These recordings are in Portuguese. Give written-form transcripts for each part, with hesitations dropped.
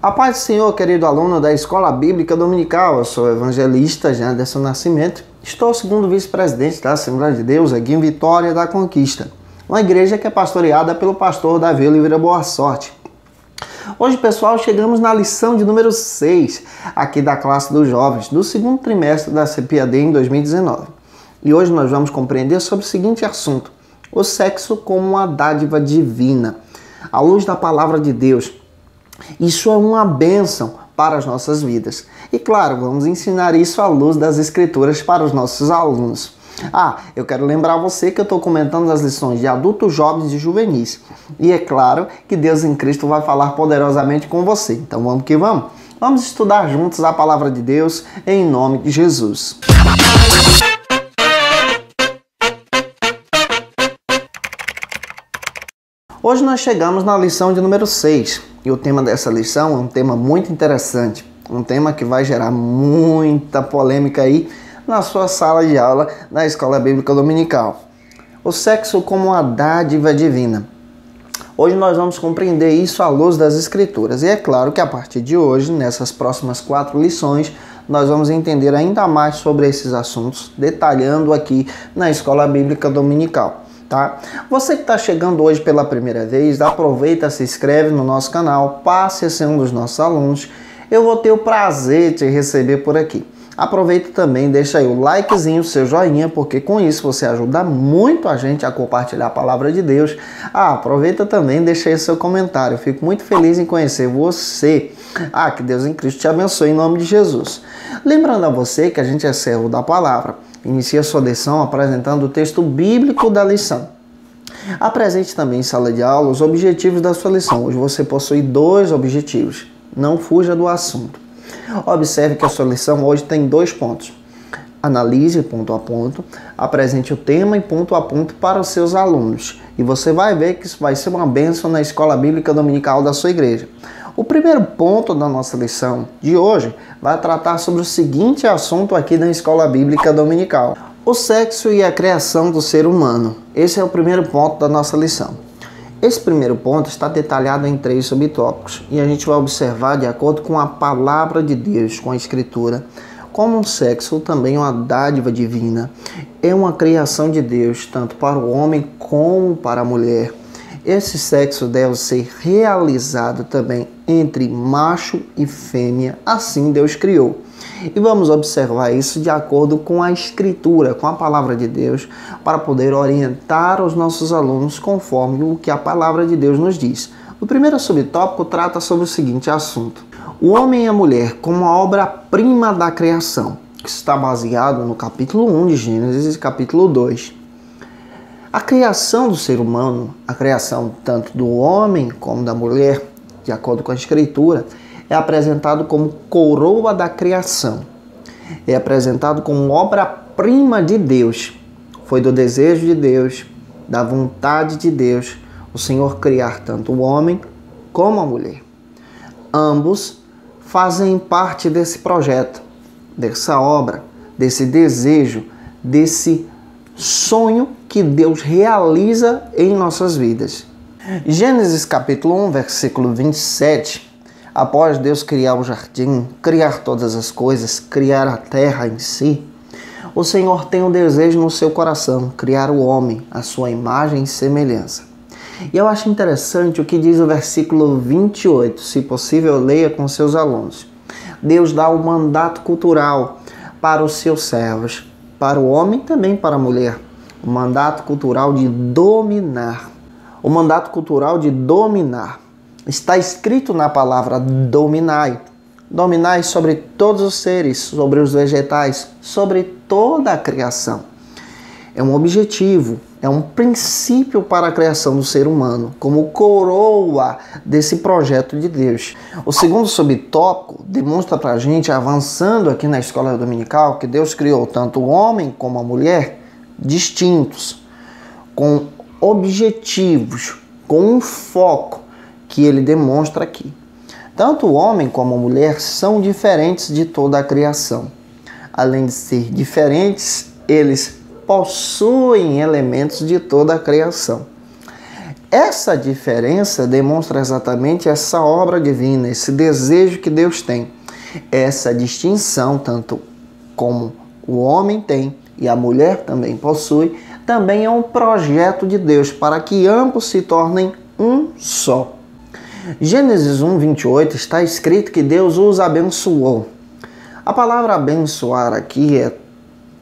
A paz do Senhor, querido aluno da Escola Bíblica Dominical. Eu sou o evangelista Janderson Nascimento. Estou segundo vice-presidente da Assembleia de Deus aqui em Vitória da Conquista, uma igreja que é pastoreada pelo pastor Davi Oliveira Boa Sorte. Hoje, pessoal, chegamos na lição de número 6 aqui da classe dos jovens, do segundo trimestre da CPAD em 2019. E hoje nós vamos compreender sobre o seguinte assunto: o sexo como uma dádiva divina. À luz da palavra de Deus, isso é uma bênção para as nossas vidas. E claro, vamos ensinar isso à luz das Escrituras para os nossos alunos. Eu quero lembrar você que eu estou comentando as lições de adultos, jovens e juvenis. E é claro que Deus em Cristo vai falar poderosamente com você. Então vamos que vamos. Vamos estudar juntos a palavra de Deus em nome de Jesus. Hoje nós chegamos na lição de número 6 e o tema dessa lição é um tema muito interessante, um tema que vai gerar muita polêmica aí na sua sala de aula na Escola Bíblica Dominical. O sexo como uma dádiva divina. Hoje nós vamos compreender isso à luz das Escrituras e é claro que a partir de hoje, nessas próximas 4 lições, nós vamos entender ainda mais sobre esses assuntos, detalhando aqui na Escola Bíblica Dominical. Tá? Você que está chegando hoje pela primeira vez, aproveita, se inscreve no nosso canal, passe a ser um dos nossos alunos. Eu vou ter o prazer de te receber por aqui. Aproveita também, deixa aí o likezinho, o seu joinha, porque com isso você ajuda muito a gente a compartilhar a palavra de Deus. Aproveita também, deixa aí o seu comentário. Eu fico muito feliz em conhecer você. Que Deus em Cristo te abençoe em nome de Jesus. Lembrando a você que a gente é servo da palavra. Inicie a sua lição apresentando o texto bíblico da lição. Apresente também em sala de aula os objetivos da sua lição. Hoje você possui 2 objetivos. Não fuja do assunto. Observe que a sua lição hoje tem 2 pontos. Analise ponto a ponto, apresente o tema e ponto a ponto para os seus alunos. E você vai ver que isso vai ser uma bênção na Escola Bíblica Dominical da sua igreja. O primeiro ponto da nossa lição de hoje vai tratar sobre o seguinte assunto aqui na Escola Bíblica Dominical: o sexo e a criação do ser humano. Esse é o primeiro ponto da nossa lição. Esse primeiro ponto está detalhado em 3 subtópicos e a gente vai observar, de acordo com a palavra de Deus, com a Escritura, como o sexo também é uma dádiva divina, é uma criação de Deus, tanto para o homem como para a mulher. Esse sexo deve ser realizado também entre macho e fêmea, assim Deus criou. E vamos observar isso de acordo com a Escritura, com a palavra de Deus, para poder orientar os nossos alunos conforme o que a palavra de Deus nos diz. O primeiro subtópico trata sobre o seguinte assunto: o homem e a mulher como a obra-prima da criação, que está baseado no capítulo 1 de Gênesis e capítulo 2. A criação do ser humano, a criação tanto do homem como da mulher, de acordo com a Escritura, é apresentado como coroa da criação. É apresentado como obra-prima de Deus. Foi do desejo de Deus, da vontade de Deus, o Senhor criar tanto o homem como a mulher. Ambos fazem parte desse projeto, dessa obra, desse desejo, desse sonho que Deus realiza em nossas vidas. Gênesis capítulo 1, versículo 27, após Deus criar o jardim, criar todas as coisas, criar a terra em si, o Senhor tem um desejo no seu coração, criar o homem, a sua imagem e semelhança. E eu acho interessante o que diz o versículo 28, se possível leia com seus alunos. Deus dá um mandato cultural para os seus servos, para o homem e também para a mulher. O mandato cultural de dominar. O mandato cultural de dominar. Está escrito na palavra dominai. Dominai sobre todos os seres, sobre os vegetais, sobre toda a criação. É um objetivo, é um princípio para a criação do ser humano, como coroa desse projeto de Deus. O segundo subtópico demonstra para a gente, avançando aqui na escola dominical, que Deus criou tanto o homem como a mulher distintos, com objetivos, com um foco que ele demonstra aqui. Tanto o homem como a mulher são diferentes de toda a criação. Além de ser diferentes, eles possuem elementos de toda a criação. Essa diferença demonstra exatamente essa obra divina, esse desejo que Deus tem. Essa distinção, tanto como o homem tem e a mulher também possui, também é um projeto de Deus para que ambos se tornem um só. Gênesis 1:28 está escrito que Deus os abençoou. A palavra abençoar aqui é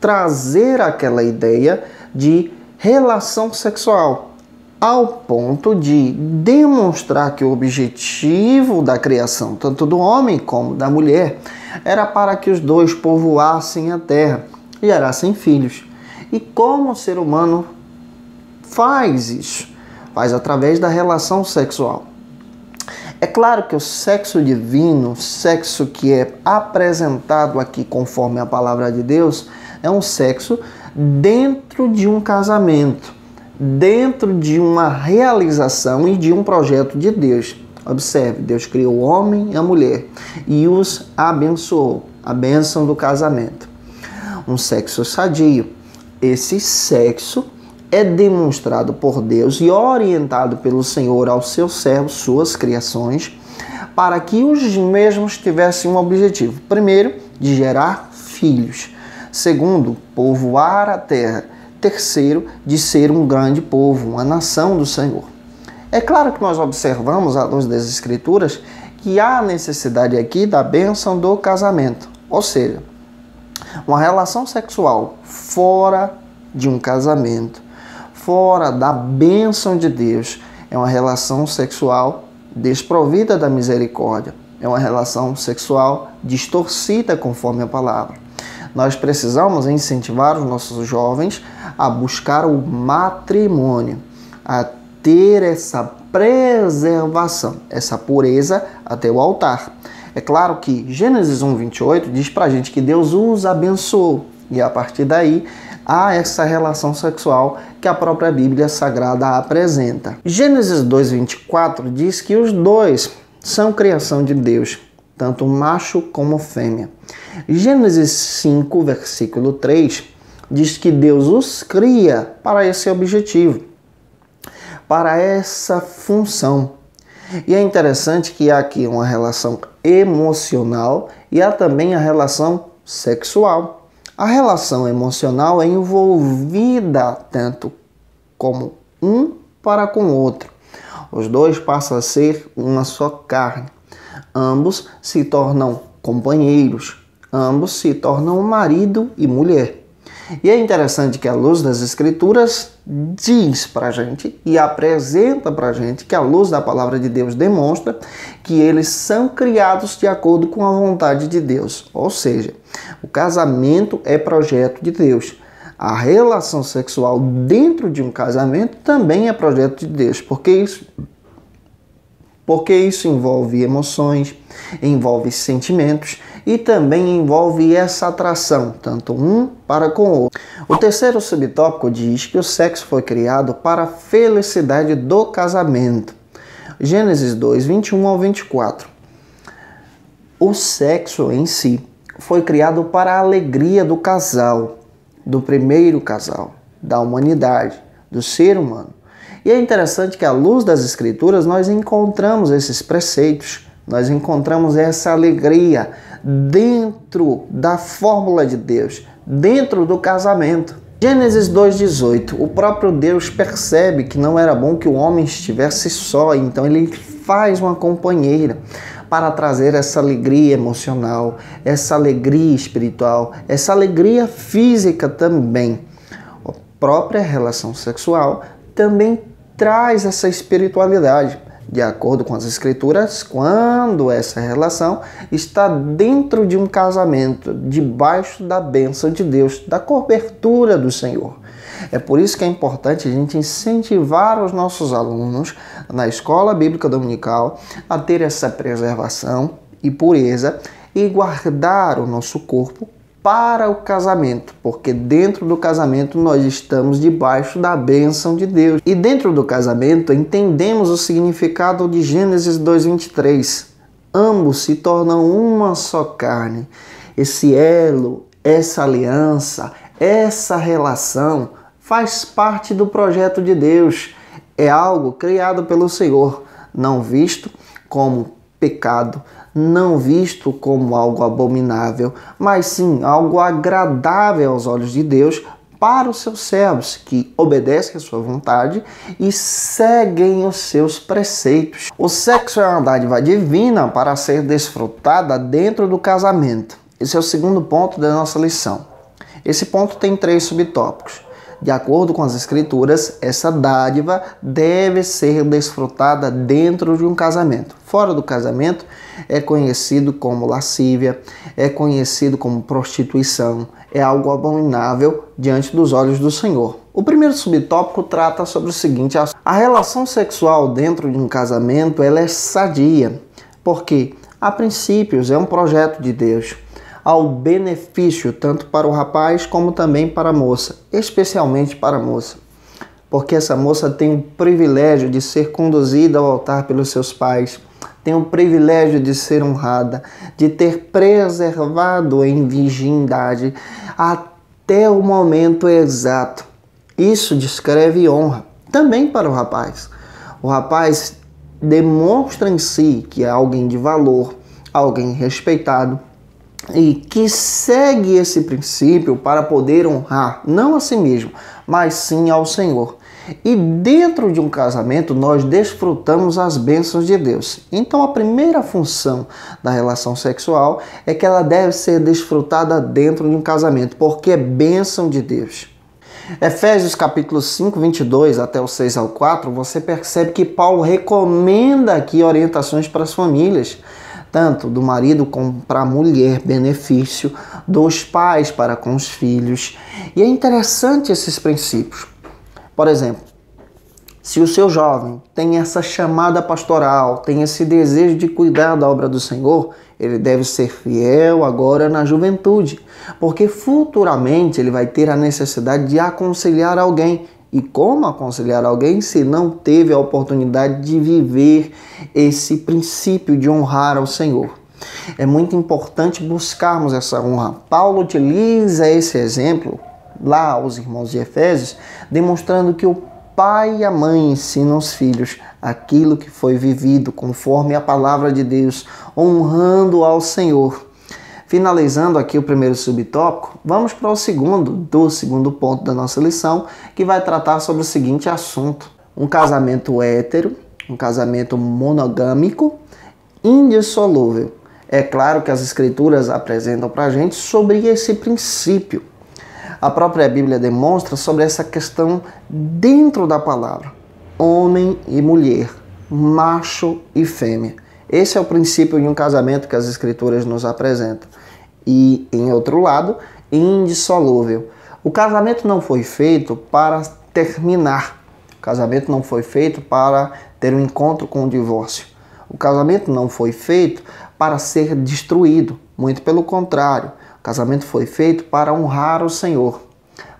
trazer aquela ideia de relação sexual, ao ponto de demonstrar que o objetivo da criação, tanto do homem como da mulher, era para que os dois povoassem a terra e gerassem filhos. E como o ser humano faz isso? Faz através da relação sexual. É claro que o sexo divino, o sexo que é apresentado aqui conforme a palavra de Deus, é um sexo dentro de um casamento, dentro de uma realização e de um projeto de Deus. Observe, Deus criou o homem e a mulher e os abençoou, a bênção do casamento. Um sexo sadio. Esse sexo é demonstrado por Deus e orientado pelo Senhor aos seus servos, suas criações, para que os mesmos tivessem um objetivo. Primeiro, de gerar filhos. Segundo, povoar a terra. Terceiro, de ser um grande povo, uma nação do Senhor. É claro que nós observamos, à luz das Escrituras, que há necessidade aqui da bênção do casamento. Ou seja, uma relação sexual fora de um casamento, fora da bênção de Deus, é uma relação sexual desprovida da misericórdia. É uma relação sexual distorcida conforme a palavra. Nós precisamos incentivar os nossos jovens a buscar o matrimônio, a ter essa preservação, essa pureza até o altar. É claro que Gênesis 1:28 diz pra gente que Deus os abençoou e a partir daí há essa relação sexual que a própria Bíblia Sagrada apresenta. Gênesis 2:24 diz que os dois são criação de Deus, tanto macho como fêmea. Gênesis 5, versículo 3, diz que Deus os cria para esse objetivo, para essa função. E é interessante que há aqui uma relação emocional e há também a relação sexual. A relação emocional é envolvida tanto como um para com o outro. Os dois passam a ser uma só carne. Ambos se tornam companheiros. Ambos se tornam marido e mulher. E é interessante que a luz das Escrituras diz pra gente e apresenta pra gente que a luz da palavra de Deus demonstra que eles são criados de acordo com a vontade de Deus. Ou seja, o casamento é projeto de Deus. A relação sexual dentro de um casamento também é projeto de Deus, porque isso envolve emoções, envolve sentimentos e também envolve essa atração, tanto um para com o outro. O terceiro subtópico diz que o sexo foi criado para a felicidade do casamento. Gênesis 2:21-24. O sexo em si foi criado para a alegria do casal, do primeiro casal, da humanidade, do ser humano. E é interessante que à luz das Escrituras nós encontramos esses preceitos, nós encontramos essa alegria dentro da fórmula de Deus, dentro do casamento. Gênesis 2:18, o próprio Deus percebe que não era bom que o homem estivesse só, então ele faz uma companheira para trazer essa alegria emocional, essa alegria espiritual, essa alegria física também. A própria relação sexual também traz essa espiritualidade. De acordo com as Escrituras, quando essa relação está dentro de um casamento, debaixo da bênção de Deus, da cobertura do Senhor. É por isso que é importante a gente incentivar os nossos alunos na escola bíblica dominical a ter essa preservação e pureza e guardar o nosso corpo para o casamento, porque dentro do casamento nós estamos debaixo da bênção de Deus. E dentro do casamento entendemos o significado de Gênesis 2:23. Ambos se tornam uma só carne. Esse elo, essa aliança, essa relação faz parte do projeto de Deus. É algo criado pelo Senhor, não visto como pecado, não visto como algo abominável, mas sim algo agradável aos olhos de Deus para os seus servos, que obedecem à sua vontade e seguem os seus preceitos. O sexo é uma dádiva divina para ser desfrutada dentro do casamento. Esse é o segundo ponto da nossa lição. Esse ponto tem 3 subtópicos. De acordo com as Escrituras, essa dádiva deve ser desfrutada dentro de um casamento. Fora do casamento, é conhecido como lascívia, é conhecido como prostituição, é algo abominável diante dos olhos do Senhor. O primeiro subtópico trata sobre o seguinte: a relação sexual dentro de um casamento ela é sadia, porque, a princípios, é um projeto de Deus, ao benefício tanto para o rapaz como também para a moça, especialmente para a moça, porque essa moça tem o privilégio de ser conduzida ao altar pelos seus pais, tem o privilégio de ser honrada, de ter preservado em virgindade até o momento exato. Isso descreve honra também para o rapaz. O rapaz demonstra em si que é alguém de valor, alguém respeitado, e que segue esse princípio para poder honrar não a si mesmo, mas sim ao Senhor. E dentro de um casamento nós desfrutamos as bênçãos de Deus. Então a primeira função da relação sexual é que ela deve ser desfrutada dentro de um casamento, porque é bênção de Deus. Efésios capítulo 5, 22 até o 6 ao 4, você percebe que Paulo recomenda aqui orientações para as famílias, tanto do marido como para a mulher, benefício, dos pais para com os filhos. E é interessante esses princípios. Por exemplo, se o seu jovem tem essa chamada pastoral, tem esse desejo de cuidar da obra do Senhor, ele deve ser fiel agora na juventude, porque futuramente ele vai ter a necessidade de aconselhar alguém. E como aconselhar alguém se não teve a oportunidade de viver esse princípio de honrar ao Senhor? É muito importante buscarmos essa honra. Paulo utiliza esse exemplo lá aos irmãos de Efésios, demonstrando que o pai e a mãe ensinam os filhos aquilo que foi vivido conforme a palavra de Deus, honrando ao Senhor. Finalizando aqui o primeiro subtópico, vamos para o segundo ponto da nossa lição, que vai tratar sobre o seguinte assunto: um casamento hétero, um casamento monogâmico, indissolúvel. É claro que as Escrituras apresentam para a gente sobre esse princípio. A própria Bíblia demonstra sobre essa questão dentro da palavra: homem e mulher, macho e fêmea. Esse é o princípio de um casamento que as Escrituras nos apresentam. E, em outro lado, indissolúvel. O casamento não foi feito para terminar. O casamento não foi feito para ter um encontro com o divórcio. O casamento não foi feito para ser destruído. Muito pelo contrário. O casamento foi feito para honrar o Senhor,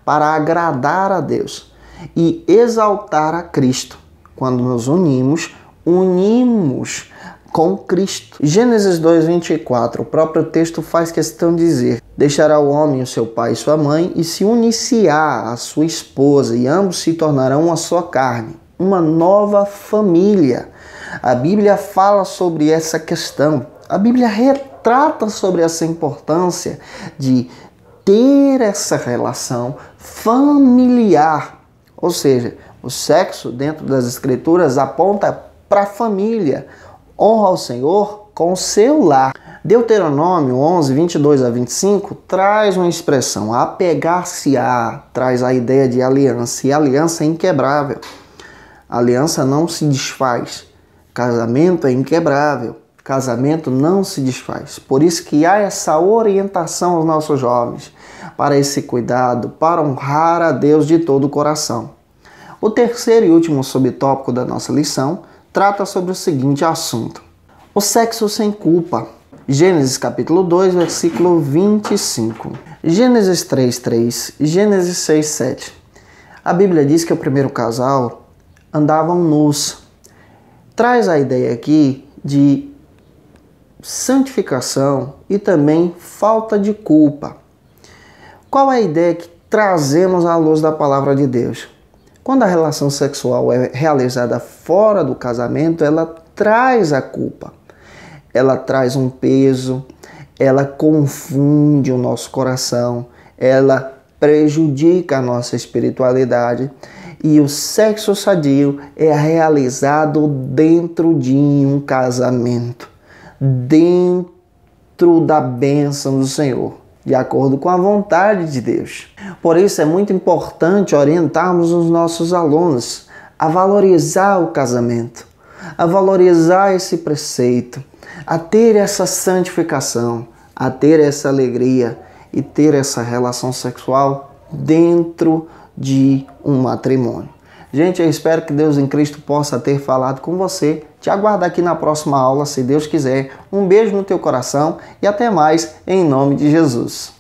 para agradar a Deus e exaltar a Cristo. Quando nos unimos com Cristo. Gênesis 2:24, o próprio texto faz questão de dizer: deixará o homem o seu pai e sua mãe e se unir-se-á à sua esposa, e ambos se tornarão uma só carne, uma nova família. A Bíblia fala sobre essa questão. A Bíblia retrata sobre essa importância de ter essa relação familiar. Ou seja, o sexo dentro das Escrituras aponta para a família. Honra ao Senhor com o seu lar. Deuteronômio 11, 22 a 25 traz uma expressão: apegar-se-á, traz a ideia de aliança, e aliança é inquebrável. A aliança não se desfaz. Casamento é inquebrável. Casamento não se desfaz. Por isso que há essa orientação aos nossos jovens, para esse cuidado, para honrar a Deus de todo o coração. O terceiro e último subtópico da nossa lição trata sobre o seguinte assunto: o sexo sem culpa. Gênesis capítulo 2, versículo 25. Gênesis 3:3, Gênesis 6:7. A Bíblia diz que o primeiro casal andavam nus. Traz a ideia aqui de santificação e também falta de culpa. Qual é a ideia que trazemos à luz da palavra de Deus? Quando a relação sexual é realizada fora do casamento, ela traz a culpa, ela traz um peso, ela confunde o nosso coração, ela prejudica a nossa espiritualidade. E o sexo sadio é realizado dentro de um casamento, dentro da bênção do Senhor, de acordo com a vontade de Deus. Por isso é muito importante orientarmos os nossos alunos a valorizar o casamento, a valorizar esse preceito, a ter essa santificação, a ter essa alegria e ter essa relação sexual dentro de um matrimônio. Gente, eu espero que Deus em Cristo possa ter falado com você. Te aguardo aqui na próxima aula, se Deus quiser. Um beijo no teu coração e até mais, em nome de Jesus.